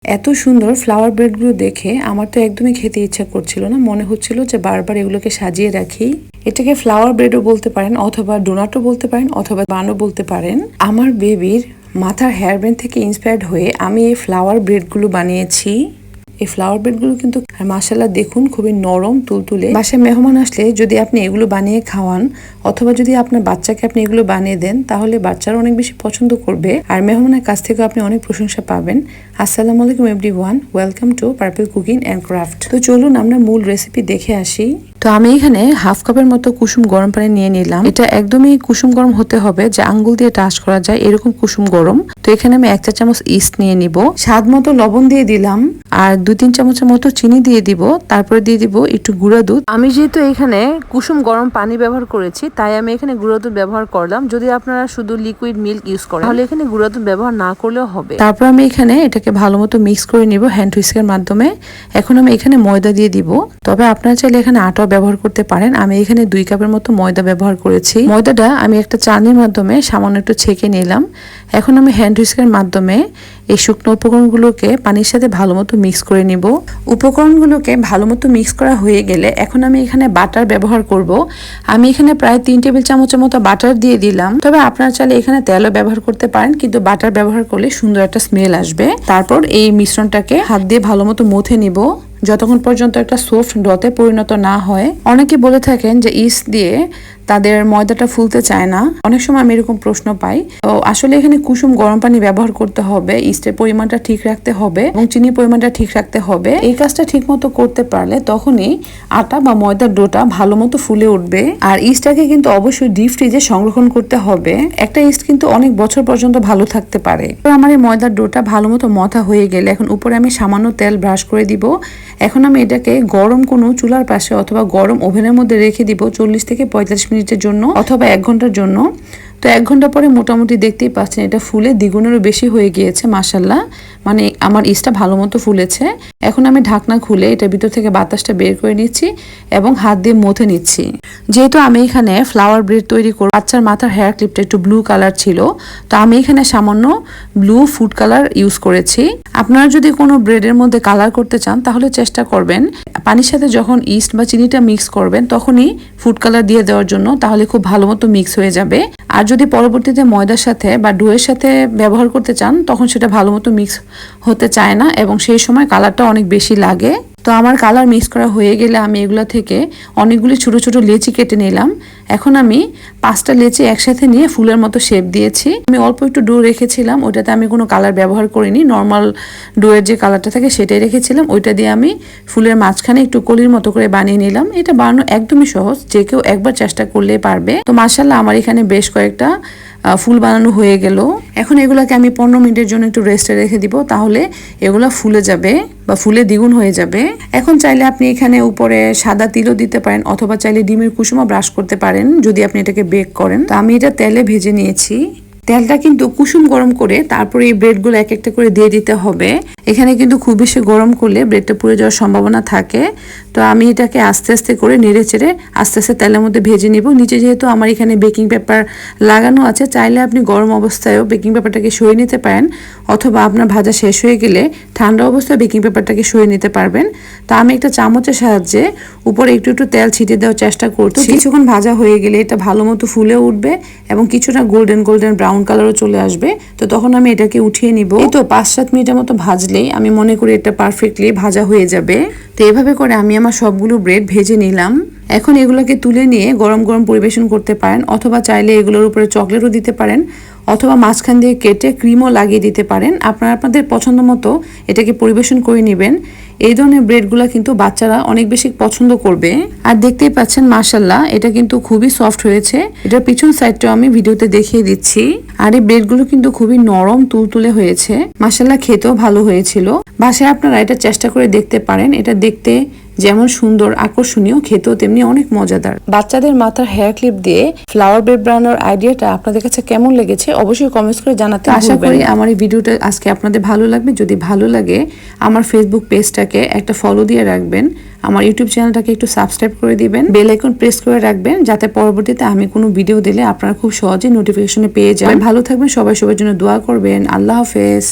এত সুন্দর ফ্লাওয়ার ব্রেডগুলো দেখে আমার তো একদমই খেতে ইচ্ছা করছিল না, মনে হচ্ছিল যে বারবার এগুলোকে সাজিয়ে রাখি। এটাকে ফ্লাওয়ার ব্রেডও বলতে পারেন, অথবা ডোনাটও বলতে পারেন, অথবা বানও বলতে পারেন। আমার বেবির মাথার হেয়ার ব্যান্ড থেকে ইন্সপায়ার্ড হয়ে আমি এই ফ্লাওয়ার ব্রেডগুলো বানিয়েছি। এই ফ্লাওয়ার ব্রেডগুলো কিন্তু মাশাআল্লাহ দেখুন খুবই নরম তুলতুলে। বাসায় মেহমান আসলে যদি আপনি এগুলো বানিয়ে খাওয়ান, অথবা যদি আপনার বাচ্চাকে আপনি এগুলো বানিয়ে দেন, তাহলে বাচ্চারা অনেক বেশি পছন্দ করবে আর মেহমানের কাছ থেকে আপনি অনেক প্রশংসা পাবেন। আসসালামু আলাইকুম everyone, welcome to purple cooking and craft. তো চলুন আমরা মূল রেসিপি দেখে আসি। তো আমি এখানে হাফ কাপের মতো কুসুম গরম পানি নিয়ে নিলাম। এটা একদমই কুসুম গরম হতে হবে, যে আঙ্গুল দিয়ে টাচ করা যায় এরকম কুসুম গরম। তো এখানে আমি 1 চা চামচ ইস্ট নিয়ে নিব, স্বাদ মতো লবণ দিয়ে দিলাম, আর 2-3 চামচের মতো চিনি দিয়ে দিব। তারপরে দিয়ে দিব একটু গুঁড়া দুধ। আমি যেহেতু এখানে কুসুম গরম পানি ব্যবহার করেছি, তাই আমি এখানে গুঁড়া দুধ ব্যবহার করলাম। যদি আপনারা শুধু লিকুইড মিল্ক ইউজ করেন, তাহলে এখানে গুঁড়া দুধ ব্যবহার না করলেও হবে। তারপর আমি এখানে এটাকে ভালো মতো মিক্স করে নিব হ্যান্ড হুইস্কের মাধ্যমে। এখন আমি এখানে ময়দা দিয়ে দিব, তবে আপনারা চাইলে এখানে আটা ব্যবহার করতে পারেন। আমি এখানে 2 কাপের মতো ময়দা ব্যবহার করেছি। ময়দাটা আমি একটা চালনির মাধ্যমে সামান্য একটু ছেঁকে নিলাম। এখন আমি হ্যান্ড হুইস্কের মাধ্যমে এই শুকনো উপকরণগুলোকে পানির সাথে ভালো মতো মিক্স করে নিব। উপকরণগুলোকে ভালো মতো মিক্স করা হয়ে গেলে এখন আমি এখানে বাটার ব্যবহার করব। আমি এখানে প্রায় 3 টেবিল চামচের মতো বাটার দিয়ে দিলাম। তবে আপনারা চাইলে এখানে তেলও ব্যবহার করতে পারেন, কিন্তু বাটার ব্যবহার করলে সুন্দর একটা স্মেল আসবে। তারপর এই মিশ্রণটাকে হাত দিয়ে ভালো মতো মথে নিব, যতক্ষণ পর্যন্ত একটা সফট ডতে পরিণত না হয়। অনেকে বলে থাকেন যে ইস্ট দিয়ে তাদের ময়দাটা ফুলতে চায় না। অনেক সময় আমি এরকম প্রশ্ন পাই। তো আসলে এখানে কুসুম গরম পানি ব্যবহার করতে হবে, ইস্টের পরিমাণটা ঠিক রাখতে হবে এবং চিনির পরিমাণটা ঠিক রাখতে হবে। এই কাজটা ঠিক মতো করতে পারলে তখনই আটা বা ময়দার ডোটা ভালো মতো ফুলে উঠবে। আর ইস্টটাকে কিন্তু অবশ্যই ডিপ ফ্রিজে সংরক্ষণ করতে হবে। একটা ইস্ট কিন্তু অনেক বছর পর্যন্ত ভালো থাকতে পারে। তো আমার এই ময়দার ডোটা ভালো মতো মথা হয়ে গেলে এখন উপরে আমি সামান্য তেল ব্রাশ করে দিব। এখন আমি এটাকে গরম কোনো চুলার পাশে অথবা গরম ওভেনের মধ্যে রেখে দিব 40 থেকে 45 মিনিটের জন্য, অথবা 1 ঘন্টার জন্য। তো 1 ঘন্টা পরে মোটামুটি দেখতেই পাচ্ছেন এটা ফুলে দ্বিগুণেরও বেশি হয়ে গিয়েছে মাশাআল্লাহ। মানে আমার ইস্টটা ভালো মতো ফুলেছে। এখন আমি ঢাকনা খুলে এটা ভিতর থেকে বাতাসটা বের করে নিচ্ছি এবং হাত দিয়ে মথে নিচ্ছি। যেহেতু আমি এখানে ফ্লাওয়ার ব্রেড তৈরি করব, বাচ্চার মাথার হেয়ার ক্লিপটা একটু ব্লু কালার ছিল, তো আমি এখানে সামান্য ব্লু ফুড কালার ইউজ করেছি। আপনারা যদি কোনো ব্রেডের মধ্যে কালার করতে চান, তাহলে চেষ্টা করবেন পানির সাথে যখন ইস্ট বা চিনিটা মিক্স করবেন তখনই ফুড কালার দিয়ে দেওয়ার জন্য, তাহলে খুব ভালো মতো মিক্স হয়ে যাবে। আর যদি পরবর্তীতে ময়দার সাথে বা ডোয়ের সাথে ব্যবহার করতে চান, তখন সেটা ভালো মতো মিক্স হতে চায় না এবং সেই সময় কালারটা অনেক বেশি লাগে। তো আমার কালার মিক্স করা হয়ে গেলে আমি এগুলো থেকে অনেকগুলি ছোট ছোট লেচি কেটে নিলাম। এখন আমি 5টা লেচি একসাথে নিয়ে ফুলের মতো শেপ দিয়েছি। আমি অল্প একটু ডো রেখেছিলাম, ওইটাতে আমি কোনো কালার ব্যবহার করিনি, নর্মাল ডোয়ের যে কালারটা থাকে সেটাই রেখেছিলাম। ওইটা দিয়ে আমি ফুলের মাঝখানে একটু কলির মতো করে বানিয়ে নিলাম। এটা বানানো একদমই সহজ, যে কেউ একবার চেষ্টা করলেই পারবে। তো মাশাআল্লাহ আমার এখানে বেশ কয়েকটা ফুল বানানো হয়ে গেল। এখন এগুলাকে আমি 15 মিনিটের জন্য একটু রেস্টে রেখে দিব, তাহলে এগুলা ফুলে যাবে বা ফুলে দ্বিগুণ হয়ে যাবে। এখন চাইলে আপনি এখানে উপরে সাদা তিলও দিতে পারেন, অথবা চাইলে ডিমের কুসুমও ব্রাশ করতে পারেন যদি আপনি এটাকে বেক করেন। তো আমি এটা তেলে ভেজে নিয়েছি। তেলটা কিন্তু কুসুম গরম করে তারপরে এই ব্রেডগুলো এক একটা করে দিয়ে দিতে হবে। এখানে কিন্তু খুব বেশি গরম করলে ব্রেডটা পুড়ে যাওয়ার সম্ভাবনা থাকে। তো আমি এটাকে আস্তে আস্তে করে নেড়ে চেড়ে আস্তে আস্তে তেলের মধ্যে ভেজে নিব। নিচে যেহেতু আমার এখানে বেকিং পেপার লাগানো আছে, চাইলে আপনি গরম অবস্থায়ও বেকিং পেপারটাকে সরিয়ে নিতে পারেন, অথবা আপনার ভাজা শেষ হয়ে গেলে ঠান্ডা অবস্থায় বেকিং পেপারটাকে সরিয়ে নিতে পারবেন। তো আমি একটা চামচের সাহায্যে উপরে একটু একটু তেল ছিটিয়ে দেওয়ার চেষ্টা করছি। কিছুক্ষণ ভাজা হয়ে গেলে এটা ভালো মতো ফুলে উঠবে এবং কিছুটা গোল্ডেন গোল্ডেন ব্রাউন কালারও চলে আসবে। তো তখন আমি এটাকে উঠিয়ে নিব। এই তো 5-7 মিনিটের মতো ভাজলেই আমি মনে করি এটা পারফেক্টলি ভাজা হয়ে যাবে। তো এভাবে করে আমি আমার সবগুলো ব্রেড ভেজে নিলাম। এখন এগুলোকে তুলে নিয়ে গরম গরম পরিবেশন করতে পারেন, অথবা চাইলে এগুলোর উপরে চকলেটও দিতে পারেন, অথবা মাঝখান দিয়ে কেটে ক্রিমও লাগিয়ে দিতে পারেন। আপনারা আপনাদের পছন্দ মতো এটাকে পরিবেশন করে নেবেন। এই ধরনের ব্রেডগুলো কিন্তু বাচ্চারা অনেক বেশি পছন্দ করবে। আর দেখতেই পাচ্ছেন মাশাআল্লাহ এটা কিন্তু খুবই সফট হয়েছে। এটার পিছন সাইডটাও আমি ভিডিওতে দেখিয়ে দিচ্ছি। আর এই ব্রেডগুলো কিন্তু খুবই নরম তুলতুলে হয়েছে। মাশাআল্লাহ খেতেও ভালো হয়েছিল। বাসায় আপনারা এটা চেষ্টা করে দেখতে পারেন। এটা দেখতে যেমন সুন্দর আকর্ষণীয়, খেতেও তেমনি অনেক মজাদার। বাচ্চাদের মাথার হেয়ার ক্লিপ দিয়ে ফ্লাওয়ার ব্রেড বানানোর আইডিয়াটা আপনাদের কাছে কেমন লেগেছে অবশ্যই কমেন্টস করে জানাতে ভুলবেন না। আশা করি আমার এই ভিডিওটা আজকে আপনাদের ভালো লাগবে। যদি ভালো লাগে আমার ফেসবুক পেজটাকে একটা ফলো দিয়ে রাখবেন, আমার ইউটিউব চ্যানেলটাকে একটু সাবস্ক্রাইব করে দিবেন, বেল আইকন প্রেস করে রাখবেন, যাতে পরবর্তীতে আমি কোনো ভিডিও দিলে আপনারা খুব সহজে নোটিফিকেশনে পেয়ে যান। ভালো থাকবেন সবাই, সবার জন্য দোয়া করবেন। আল্লাহ হাফেজ।